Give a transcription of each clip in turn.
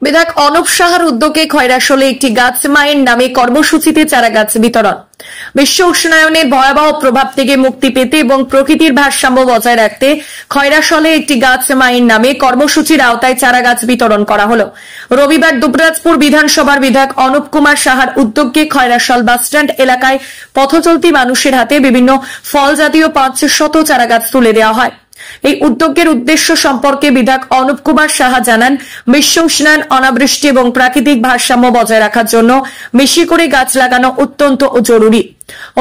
বিধায়ক অনুপ সাহার উদ্যোগে খয়রাশোলে একটি গাছ মায়ের নামে কর্মসূচিতে চারা গাছ বিতরণ। বিশ্ব উষ্ণায়নের ভয়াবহ প্রভাব থেকে মুক্তি পেতে এবং প্রকৃতির ভারসাম্য বজায় রাখতে খয়রাশোলে একটি গাছ মায়ের নামে কর্মসূচির আওতায় চারা গাছ বিতরণ করা হলো। রবিবার দুবরাজপুর বিধানসভার বিধায়ক অনুপ কুমার সাহার উদ্যোগে খয়রাশোল বাসস্ট্যান্ড এলাকায় পথচলতি মানুষের হাতে বিভিন্ন ফল জাতীয় 500 চারা গাছ তুলে দেওয়া হয়। এই উদ্যোগের উদ্দেশ্য সম্পর্কে বিধায়ক অনুপ কুমার সাহা জানান, বিশ্ব উষ্ণায়ন, অনাবৃষ্টি এবং প্রাকৃতিক ভারসাম্য বজায় রাখার জন্য বেশি করে গাছ লাগানো অত্যন্ত জরুরি।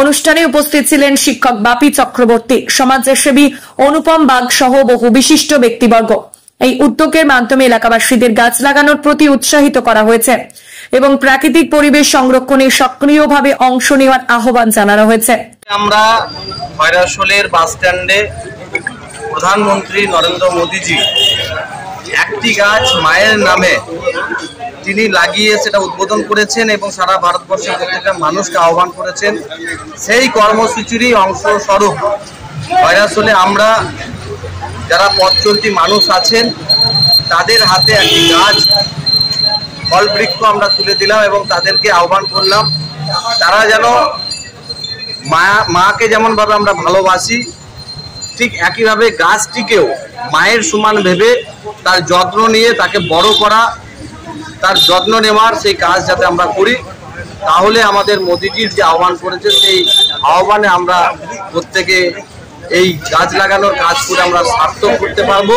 অনুষ্ঠানে উপস্থিত ছিলেন শিক্ষক বাপি চক্রবর্তী, সমাজসেবী অনুপম বাগ সহ বহু বিশিষ্ট ব্যক্তিবর্গ। এই উদ্যোগের মাধ্যমে এলাকাবাসীদের গাছ লাগানোর প্রতি উৎসাহিত করা হয়েছে এবং প্রাকৃতিক পরিবেশ সংরক্ষণে সক্রিয়ভাবে অংশ নেওয়ার আহ্বান জানানো হয়েছে। আমরা খয়রাশোলের বাস স্ট্যান্ডে প্রধানমন্ত্রী নরেন্দ্র মোদীজি একটি গাছ মায়ের নামে তিনি লাগিয়ে সেটা উদ্বোধন করেছেন এবং সারা ভারতবর্ষের প্রত্যেকটা মানুষকে আহ্বান করেছেন। সেই কর্মসূচিরই অংশস্বরূপ খয়রাশোলে আমরা যারা পথ চলতি মানুষ আছেন তাদের হাতে একটি গাছ ফল বৃক্ষ আমরা তুলে দিলাম এবং তাদেরকে আহ্বান করলাম তারা যেন মাকে যেমনভাবে আমরা ভালোবাসি ঠিক একইভাবে গাছটিকেও মায়ের সমান ভেবে তার যত্ন নিয়ে তাকে বড় করা, তার যত্ন নেওয়ার সেই কাজ যাতে আমরা করি, তাহলে আমাদের মোদিজির যে আহ্বান করেছে সেই আহ্বানে আমরা প্রত্যেকে এই গাছ লাগানোর কাজ করে আমরা সার্থক করতে পারবো।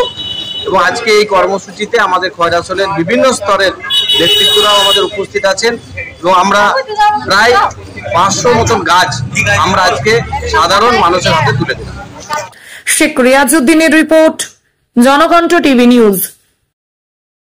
এবং আজকে এই কর্মসূচিতে আমাদের খয়রাশোলের বিভিন্ন স্তরের ব্যক্তিত্বরাও আমাদের উপস্থিত আছেন এবং আমরা প্রায় 500 মতন গাছ আমরা আজকে সাধারণ মানুষের হাতে তুলে দিলাম। শেখ রিয়াজউদ্দিনের রিপোর্ট, জনকণ্ঠ টিভি নিউজ।